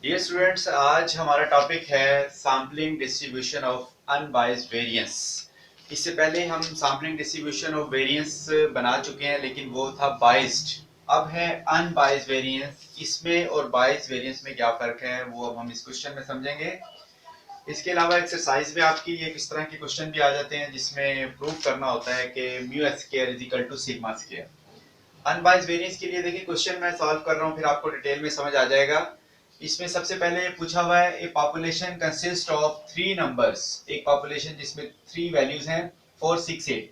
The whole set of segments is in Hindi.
डियर स्टूडेंट्स, आज हमारा टॉपिक है sampling distribution of unbiased variance. इससे पहले हम सैम्पलिंग डिस्ट्रीब्यूशन ऑफ वेरिएंस बना चुके हैं, लेकिन वो था बायस्ड। अब है अनबायस्ड वेरिएंस। इसमें और बायस्ड वेरिएंस में क्या फर्क है वो अब हम इस क्वेश्चन में समझेंगे। इसके अलावा एक्सरसाइज में आपकी ये किस तरह के क्वेश्चन भी आ जाते हैं जिसमें प्रूव करना होता है कि mu S square is equal to sigma square. Unbiased variance के लिए देखिए क्वेश्चन मैं सॉल्व कर रहा हूँ, फिर आपको डिटेल में समझ आ जाएगा। इसमें सबसे पहले पूछा हुआ है a population consist of 3 numbers. एक पॉपुलेशन जिसमें 3 वैल्यूज हैं 4, 6, 8।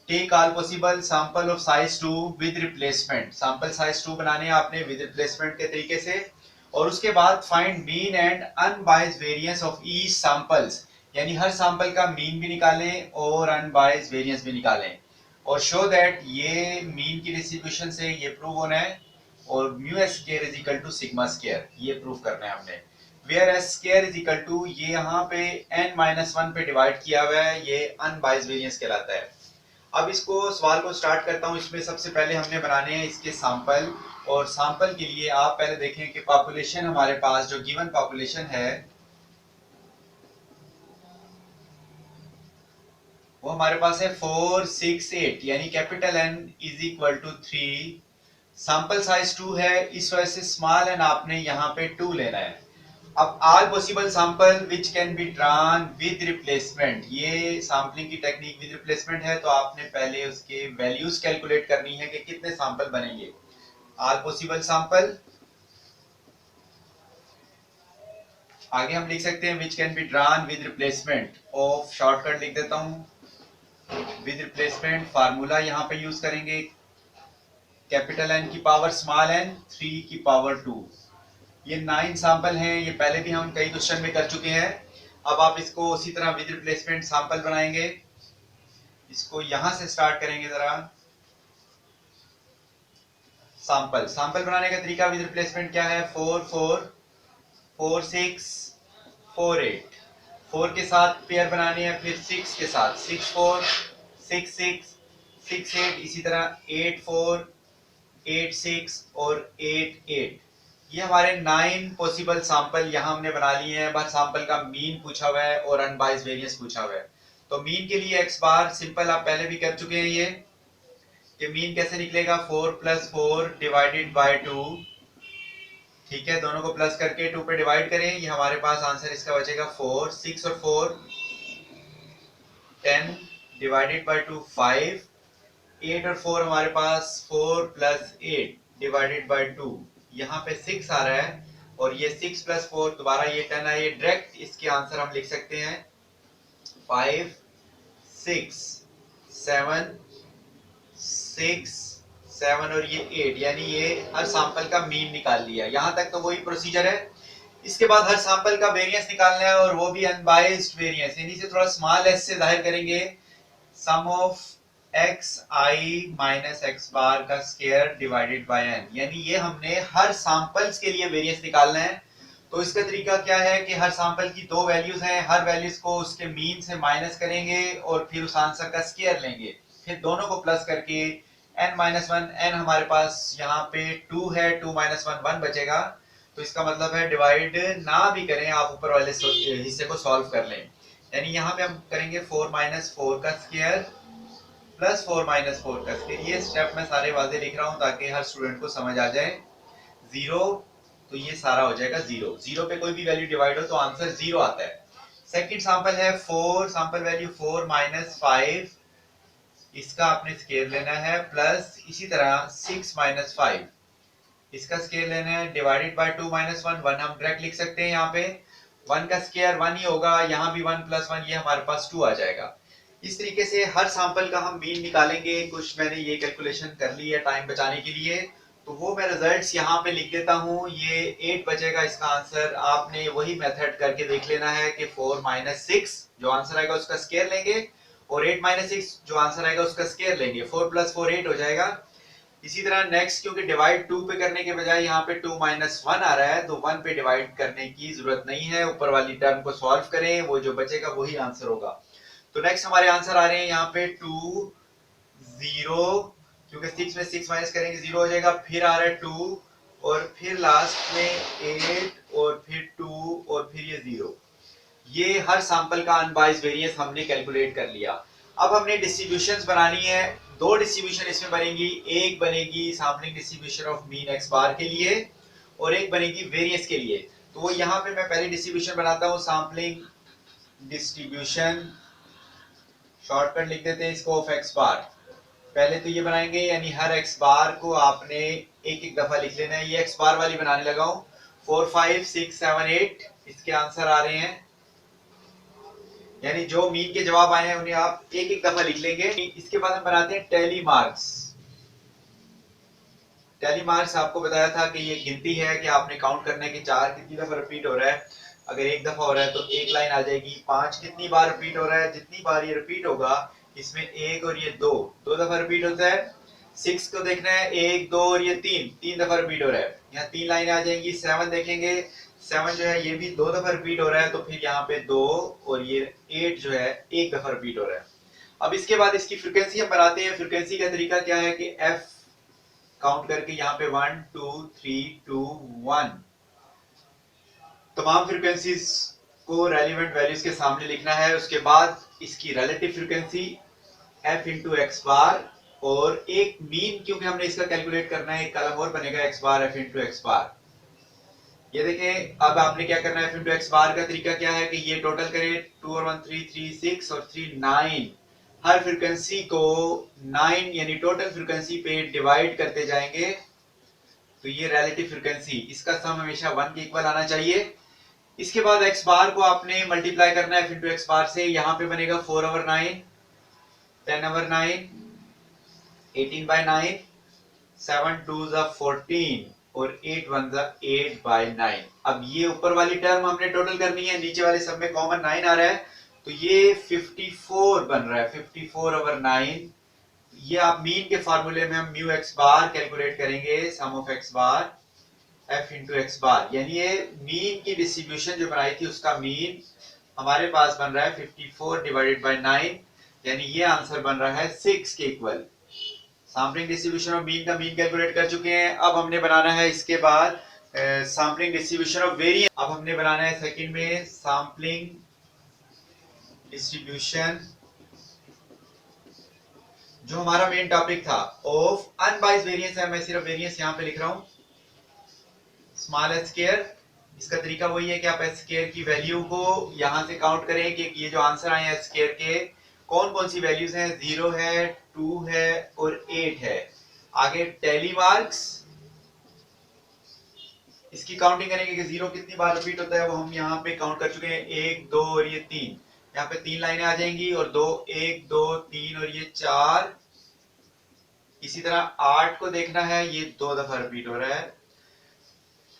Take all possible sample of size 2 with replacement. Sample size 2 बनाने हैं आपने विद रिप्लेसमेंट के तरीके से। और उसके बाद find mean and unbiased variance of each samples, यानी हर सैंपल का मीन भी निकालें और अनबायस्ड वेरिएंस भी निकालें। और शो दैट ये मीन की डिस्ट्रीब्यूशन से ये प्रूव होना है और mu S square is equal to sigma square ये प्रूव करना है हमने। Where S square is equal to ये यहाँ पे n-1 पे डिवाइड किया हुआ है, ये अनबायस्ड वेरिएंस कहलाता है। अब इसको सवाल को स्टार्ट करता हूँ। इसमें सबसे पहले हमने बनाने हैं इसके सैंपल, और सैंपल के लिए आप पहले देखें कि पॉपुलेशन हमारे पास जो गिवन पॉपुलेशन है वो हमारे पास है 4, 6, 8, यानी capital N is equal to 3। Sample size 2 है, इस वजह से स्मॉल n आपने यहाँ पे 2 लेना है। अब all possible sample which can be drawn with replacement, ये सैंपलिंग की टेक्निक विद रिप्लेसमेंट है, तो आपने पहले उसके वैल्यूज कैलकुलेट करनी है कि कितने सैंपल बनेंगे। ऑल पॉसिबल सैंपल, आगे हम लिख सकते हैं which can be drawn with replacement of, shortcut लिख देता हूँ विद रिप्लेसमेंट। फार्मूला यहाँ पे यूज करेंगे कैपिटल N की पावर स्मॉल n 3 की पावर 2। ये 9 सैंपल हैं, ये पहले भी हम कई क्वेश्चन में कर चुके हैं। अब आप इसको उसी तरह विद रिप्लेसमेंट सैंपल बनाएंगे। इसको यहां से स्टार्ट करेंगे जरा। सैंपल सैंपल बनाने का तरीका विद रिप्लेसमेंट क्या है, 4, 4, 4, 6, 4, 8। 4 के साथ पेयर बनाने हैं, फिर 6 के साथ 6, 4, 6, 6, 6, 8, इसी तरह 8, 4, 8, 6 और 8, 8। ये हमारे 9 पॉसिबल सैंपल यहाँ हमने बना लिए हैं। हर सैंपल का मीन पूछा हुआ है और अनबायस्ड वेरिएंस पूछा हुआ है। तो मीन के लिए x बार सिंपल आप पहले भी कर चुके हैं। ये कि मीन कैसे निकलेगा, 4 + 4 डिवाइडेड बाय 2। ठीक है, दोनों को प्लस करके 2 पे डिवाइड करें, ये हमारे पास आंसर इसका बचेगा 4। 6 और 4 10 डिवाइडेड बाय 2 5। 8 और 4 हमारे पास 4 + 8 डिवाइडेड बाय 2, यहाँ पे 6 आ रहा है। और ये 6 + 4 दोबारा ये 10 है, ये डायरेक्ट इसके आंसर हम लिख सकते हैं 5, 6, 7, 6, 7 और ये 8, यानी ये हर सैंपल का मीन निकाल लिया। यहाँ तक तो वही प्रोसीजर है। इसके बाद हर सैंपल का वेरिएंस निकालना है, और वो भी अनबायस्ड वेरिएंस, यानी इसे थोड़ा स्मॉल s से जाहिर करेंगे। Sum of xi minus x bar का स्क्वायर डिवाइडेड बाय n, यानी ये हमने हर सैंपल्स के लिए वेरिएंस निकालना है। तो इसका तरीका क्या है कि हर सैंपल की 2 वैल्यूज हैं, हर वैल्यूज को उसके मीन से माइनस करेंगे और फिर उस आंसर का स्क्वायर लेंगे, फिर दोनों को प्लस करके n-1, n हमारे पास यहाँ पे 2 है, 2 - 1 1 बचेगा। तो इसका मतलब है डिवाइड ना भी करें, आप ऊपर वाले हिस्से को सॉल्व कर लें। यानी यहाँ पे हम करेंगे 4 - 4 का स्क्वायर प्लस 4 - 4 का स्क्वायर। ये स्टेप मैं सारे वाजे लिख रहा हूँ ताकि हर स्टूडेंट को समझ आ जाए। 0, तो ये सारा हो जाएगा 0। 0 पे कोई भी वैल्यू डिवाइड हो तो आंसर 0 आता है। सेकंड सैंपल है 4, सैंपल वैल्यू 4 - 5, इसका आपने स्क्वायर लेना है, प्लस इसी तरह 6 - 5, इसका स्क्वायर लेना है, डिवाइडेड बाय 2 - 1 1 हम डायरेक्ट लिख सकते हैं। यहाँ पे 1 का स्क्वायर 1 ही होगा, यहाँ भी 1 + 1, ये हमारे पास 2 आ जाएगा। इस तरीके से हर सैंपल का हम मीन निकालेंगे। कुछ मैंने ये कैलकुलेशन कर ली है टाइम बचाने के लिए, तो वो मैं रिजल्ट्स यहाँ पे लिख देता हूँ। ये 8 बचेगा इसका आंसर। आपने वही मेथड करके देख लेना है कि 4 - 6 जो आंसर आएगा उसका स्क्वायर लेंगे, और 8 - 6 जो आंसर आएगा उसका स्क्वायर लेंगे। 4 + 4 8 हो जाएगा। इसी तरह नेक्स्ट, क्योंकि डिवाइड 2 पे करने के बजाय यहाँ पे 2 - 1 आ रहा है, तो 1 पे डिवाइड करने की जरूरत नहीं है। ऊपर वाली टर्म को सॉल्व करें, वो जो बचेगा वही आंसर होगा। तो नेक्स्ट हमारे आंसर आ रहे हैं यहाँ पे 2, 0, क्योंकि 6 में 6 माइनस करेंगे 0 हो जाएगा। फिर आ रहा है 2, और फिर लास्ट में 8, और फिर ये हर सैंपल का अनबाइज्ड वेरिएंस हमने कैलकुलेट कर लिया। अब हमने डिस्ट्रीब्यूशंस बनानी है। दो डिस्ट्रीब्यूशन इसमें बनेगी, एक बनेगी sampling distribution of mean x bar के लिए और एक बनेगी वेरिएंस के लिए। तो यहाँ पे मैं पहली डिस्ट्रीब्यूशन बनाता हूँ, सैंपलिंग डिस्ट्रीब्यूशन, शॉर्टकट लिख देते हैं इसको ऑफ एक्स बार। पहले तो ये बनाएंगे, यानी हर एक्स बार को आपने एक एक दफा लिख लेना है। ये एक्स बार वाली बनाने लगा हूं। 4 5 6 7 8 इसके आंसर आ रहे हैं, यानी जो मीन के जवाब आए हैं उन्हें आप एक एक दफा लिख लेंगे। इसके बाद हम बनाते हैं टैली मार्क्स। टैली मार्क्स आपको बताया था कि ये गिनती है कि आपने काउंट करना है कि 4 कितनी दफा रिपीट हो रहा है। अगर एक दफा हो रहा है तो एक लाइन आ जाएगी। 5 कितनी बार रिपीट हो रहा है, जितनी बार ये रिपीट होगा इसमें एक और ये दो दफा रिपीट होता है। 6 को देखना है, एक दो और ये तीन दफा रिपीट हो रहा है, यहाँ 3 लाइनें आ जाएंगी। 7 देखेंगे, 7 जो है ये भी 2 दफा रिपीट हो रहा है, तो फिर यहाँ पे 2 और ये 8 जो है एक दफा रिपीट हो रहा है। अब इसके बाद इसकी फ्रीक्वेंसी हम बनाते हैं। फ्रीक्वेंसी का तरीका क्या है कि एफ काउंट करके यहाँ पे 1 2 3 2 1 तमाम फ्रीक्वेंसीज को रेलिवेंट वैल्यूज के सामने लिखना है। उसके बाद इसकी relative frequency f into x bar और एक मीन, क्योंकि हमने इसका कैलकुलेट करना है, एक कॉलम और बनेगा x bar f into x बार। ये देखें, अब आपने क्या करना है, f इंटू एक्स बार का तरीका क्या है कि ये टोटल करें, 2 और 1 3 3 6 और 3 9। हर फ्रीक्वेंसी को 9 यानी टोटल फ्रीक्वेंसी पे डिवाइड करते जाएंगे, तो ये रिलेटिव फ्रीक्वेंसी, इसका सम हमेशा 1 के इक्वल आना चाहिए। इसके बाद एक्स बार को आपने मल्टीप्लाई करना है f इंटू एक्स बार से। यहाँ पे बनेगा 4 ओवर 9, 10 ओवर 9, 18 बाय 9, 7 2 14 और 8 1 8 बाय 9। अब ये ऊपर वाली टर्म हमने टोटल करनी है, नीचे वाले सब में कॉमन 9 आ रहा है, तो ये 54 बन रहा है, 54 ओवर 9। ये आप मीन के फार्मूले में हम म्यू एक्स बार कैलकुलेट करेंगे, sum of x bar f into x bar, यानी ये मीन की डिस्ट्रीब्यूशन जो बनाई थी उसका मीन हमारे पास बन रहा है 54 डिवाइडेड बाय 9, यानी ये आंसर बन रहा है 6 के equal. Sampling distribution of mean का मीन कैलकुलेट कर चुके हैं। अब हमने बनाना है इसके बाद सैंपलिंग डिस्ट्रीब्यूशन ऑफ वेरिएंस। अब हमने बनाना है सेकंड में सैंपलिंग डिस्ट्रीब्यूशन, जो हमारा मेन टॉपिक था, ऑफ अनबाइज्ड वेरिएंस है। मैं सिर्फ वेरिएंस यहाँ पे लिख रहा हूँ, स्मॉल एच स्क्वायर। इसका तरीका वही है कि आप एच स्क्वायर की वैल्यू को यहाँ से काउंट करें कि ये जो आंसर आए हैं एच स्क्वायर के कौन कौन सी वैल्यूज हैं। 0 है, 2 है और 8 है। आगे टैली मार्क्स, इसकी काउंटिंग करेंगे कि 0 कितनी बार रिपीट होता है, वो हम यहाँ पे काउंट कर चुके हैं, 1 2 और ये 3। यहाँ पे 3 लाइनें आ जाएंगी और 2 1 2 3 और ये 4। इसी तरह 8 को देखना है, ये 2 दफा रिपीट हो रहा है।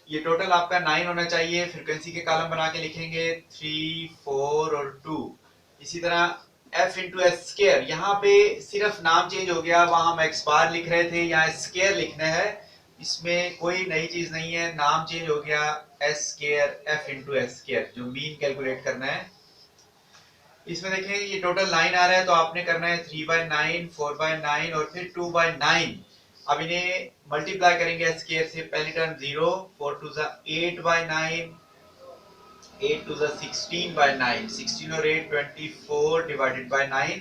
ये टोटल आपका 9 होना चाहिए। फ्रीक्वेंसी के कॉलम बना के लिखेंगे 3 4 और 2। इसी तरह f इंटू एस स्केयर, यहाँ पे सिर्फ नाम चेंज हो गया, वहां हम एक्स बार लिख रहे थे, यहाँ स्केयर लिखना है। इसमें कोई नई चीज नहीं है, नाम चेंज हो गया, S square f into S square, जो मीन कैलकुलेट करना है। इसमें देखें ये टोटल 9 आ रहा है, तो आपने करना है 3 बाय 9, 4 बाय 9 और फिर 2 बाय 9। अब इन्हें मल्टीप्लाई करेंगे एस स्क्वायर से। पहली टर्म 0, 4 2 8 बाय 9, 8 2 16 बाय 9, 16 और 8 24 डिवाइडेड बाय 9।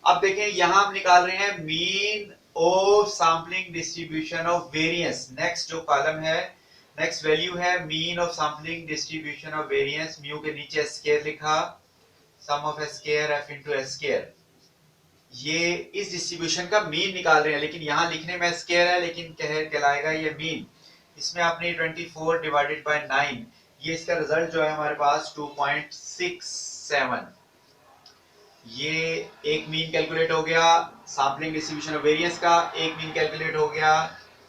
अब देखें यहाँ हम निकाल रहे हैं mean of sampling distribution of variance. Next जो कॉलम है, नेक्स्ट वैल्यू है mean of sampling distribution of variance. Mu के नीचे एस स्क्वायर लिखा, sum of s square f into s square. ये इस डिस्ट्रीब्यूशन का मीन निकाल रहे हैं, लेकिन यहाँ लिखने में स्क्वायर है लेकिन कहलाएगा ये मीन। इसमें आपने 24 डिवाइडेड बाय 9, ये इसका रिजल्ट जो है हमारे पास 2.67। ये एक मीन कैलकुलेट हो गया सैंपलिंग डिस्ट्रीब्यूशन ऑफ वेरिएंस का, एक मीन कैलकुलेट हो गया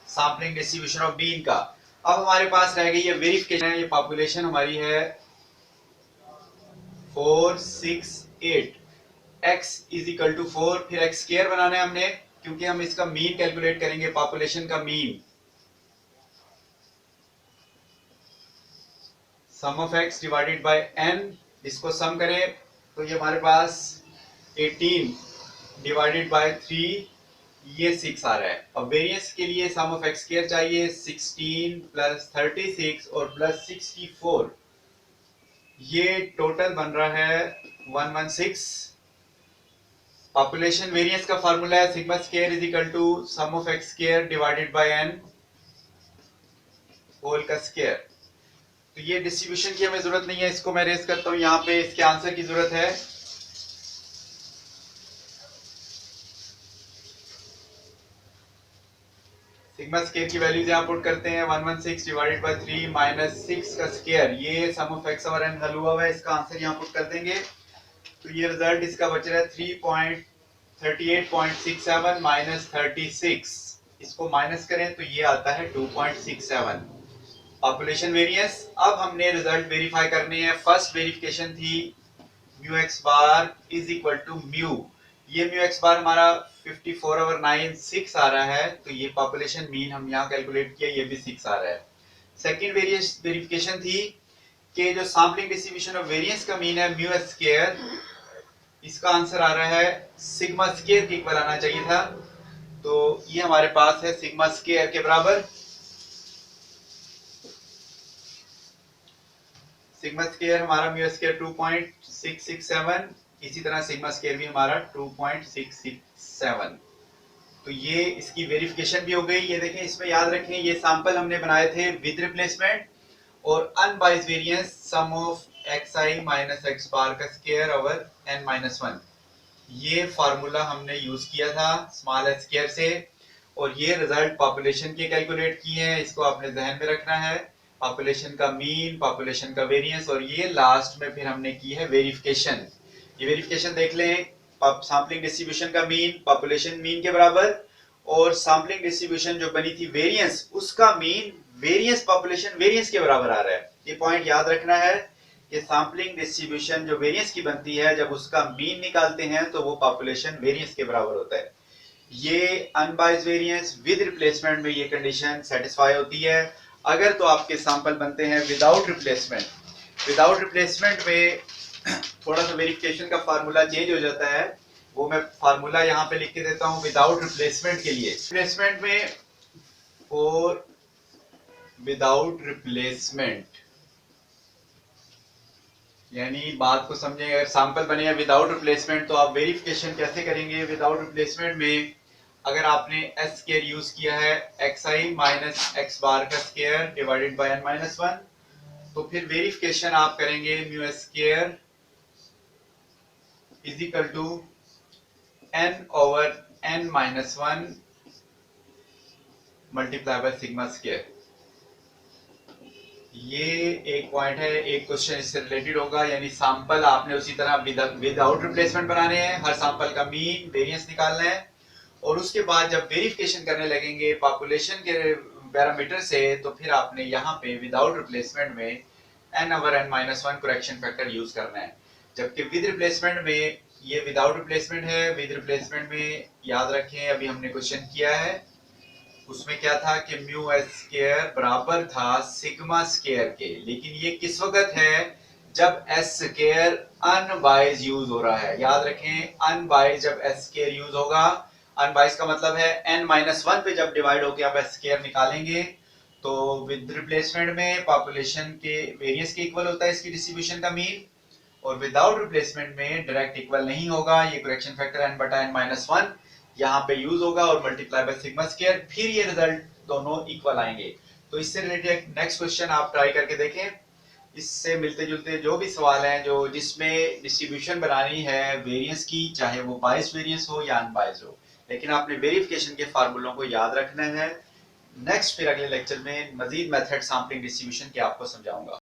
सैंपलिंग डिस्ट्रीब्यूशन ऑफ मीन का। अब हमारे पास रह गई ये वेरिफिकेशन है। ये पॉपुलेशन हमारी है 4 6 8, x इज इक्वल टू 4, फिर एक्स स्क्वायर बनाना है हमने, क्योंकि हम इसका मीन कैलकुलेट करेंगे, पॉपुलेशन का mean. Sum of x divided by n, इसको सम करें तो ये हमारे पास 18 डिवाइडेड बाय 3, ये 6 आ रहा है। अब वेरिएंस के लिए सम ऑफ x स्क्वायर चाहिए, 16 प्लस 36 और प्लस 64, ये टोटल बन रहा है 116। पॉपुलेशन वेरिएंस का फार्मूला है sigma square is equal to sum of X square divided by N whole का स्क्वायर। तो ये डिस्ट्रीब्यूशन की हमें जरूरत नहीं है, इसको मैं रेस करता हूं। यहाँ पे इसके आंसर की जरूरत है। सिग्मा स्क्वायर की वैल्यूज यहाँ पुट करते हैं 116 डिवाइडेड बाय 3 माइनस 6 का स्क्वायर। ये सम ऑफ एक्स और एन हल हुआ है, इसका आंसर यहाँ पुट कर देंगे। तो ये रिजल्ट इसका बच रहा है 3.38.67 माइनस 36। इसको माइनस करें तो ये आता है 2.67 पॉपुलेशन वेरिएंस। अब हमने रिजल्ट वेरीफाई करने हैं। फर्स्ट वेरिफिकेशन थी mu X bar is equal to mu. ये म्यू एक्स बार हमारा 54/9 आ रहा है, तो ये पॉपुलेशन मीन हम यहाँ कैलकुलेट किया, ये भी 6 आ रहा है। सेकंड वेरिफिकेशन थी कि जो सैंपलिंग डिस्ट्रीब्यूशन ऑफ वेरिएंस का मीन है म्यू एस स्क्वायर, इसका आंसर आ रहा है सिग्मा स्क्वायर के इक्वल आना चाहिए था। तो ये हमारे पास है सिग्मा स्क्वायर के बराबर। सिग्मा स्क्वायर हमारा म्यू स्क्वायर 2.667, इसी तरह सिग्मा स्क्वायर भी हमारा 2.667। तो ये इसकी वेरिफिकेशन भी हो गई। ये देखें, इसमें याद रखें ये सैंपल हमने बनाए थे विद रिप्लेसमेंट और unbiased variance sum of xi minus x bar का स्क्वायर ओवर n माइनस 1। ये फार्मूला हमने यूज किया था स्मॉल h स्क्वायर से, और ये रिजल्ट पॉपुलेशन के कैलकुलेट किए हैं। इसको आपने ध्यान में रखना है, पॉपुलेशन का मीन, पॉपुलेशन का वेरिएंस, और ये लास्ट में फिर हमने की है वेरिफिकेशन। ये वेरिफिकेशन देख लें, सैंपलिंग डिस्ट्रीब्यूशन का मीन पॉपुलेशन मीन के बराबर, और सैंपलिंग डिस्ट्रीब्यूशन जो बनी थी वेरिएंस, उसका मीन वेरिएंस पॉपुलेशन वेरिएंस के बराबर आ रहा है। ये पॉइंट याद रखना है कि सैंपलिंग डिस्ट्रीब्यूशन जो वेरिएंस की बनती है, जब उसका मीन निकालते हैं तो वो पॉपुलेशन वेरिएंस के बराबर होता है। ये अनबाइस्ड वेरिएंस विद रिप्लेसमेंट में ये कंडीशन सेटिस्फाई होती है। अगर तो आपके सैंपल बनते हैं विदाउट रिप्लेसमेंट, विदाउट रिप्लेसमेंट में थोड़ा सा वेरिफिकेशन का फार्मूला चेंज हो जाता है। वो मैं फार्मूला यहाँ पे लिख के देता हूँ विदाउट रिप्लेसमेंट के लिए। रिप्लेसमेंट में फॉर विदाउट रिप्लेसमेंट, यानी बात को समझें, अगर सैंपल बने हैं विदाउट रिप्लेसमेंट तो आप वेरिफिकेशन कैसे करेंगे। विदाउट रिप्लेसमेंट में अगर आपने एस स्क्वायर यूज किया है xi माइनस x बार का square divided by n minus 1, तो फिर वेरिफिकेशन आप करेंगे mu S square is equal to n over n minus 1 multiply by sigma square. ये एक पॉइंट है, एक क्वेश्चन इससे रिलेटेड होगा। यानी सैंपल आपने उसी तरह विदाउट रिप्लेसमेंट बनाने हैं, हर सैंपल का मीन वेरिएंस निकालना है, और उसके बाद जब वेरिफिकेशन करने लगेंगे पॉपुलेशन के पैरामीटर से, तो फिर आपने यहाँ पे विदाउट रिप्लेसमेंट में n over n minus 1 correction factor use करना है। जबकि विद रिप्लेसमेंट में ये विदाउट रिप्लेसमेंट है। विद रिप्लेसमेंट में याद रखें, अभी हमने क्वेश्चन किया है, उसमें क्या था कि म्यू एस स्क्वायर बराबर था सिग्मा स्क्वायर के, लेकिन ये किस वक्त है, जब एस स्क्वायर अनबाइज यूज हो रहा है। याद रखें, अनबाइज जब एस स्क्वायर यूज होगा, अनबाइज का मतलब है n माइनस 1 पे जब डिवाइड होके आप एस स्क्वायर निकालेंगे, तो विद रिप्लेसमेंट में पॉपुलेशन के वेरिएंस के इक्वल होता है इसकी डिस्ट्रीब्यूशन का मीन, और विदाउट रिप्लेसमेंट में डायरेक्ट इक्वल नहीं होगा। ये करेक्शन फैक्टर n बटा n माइनस 1 यहाँ पे यूज होगा और मल्टीप्लाई बाय सिग्मा स्क्वायर, फिर ये रिजल्ट दोनों इक्वल आएंगे। तो इससे रिलेटेड नेक्स्ट क्वेश्चन आप ट्राई करके देखें। इससे मिलते जुलते जो भी सवाल हैं जो जिसमें डिस्ट्रीब्यूशन बनानी है वेरिएंस की, चाहे वो बाइस्ड वेरिएंस हो या अनबाइस्ड हो, लेकिन आपने वेरिफिकेशन के फार्मूलों को याद रखना है। नेक्स्ट फिर अगले लेक्चर में मजीद मेथड सैंपलिंग डिस्ट्रीब्यूशन के आपको समझाऊंगा।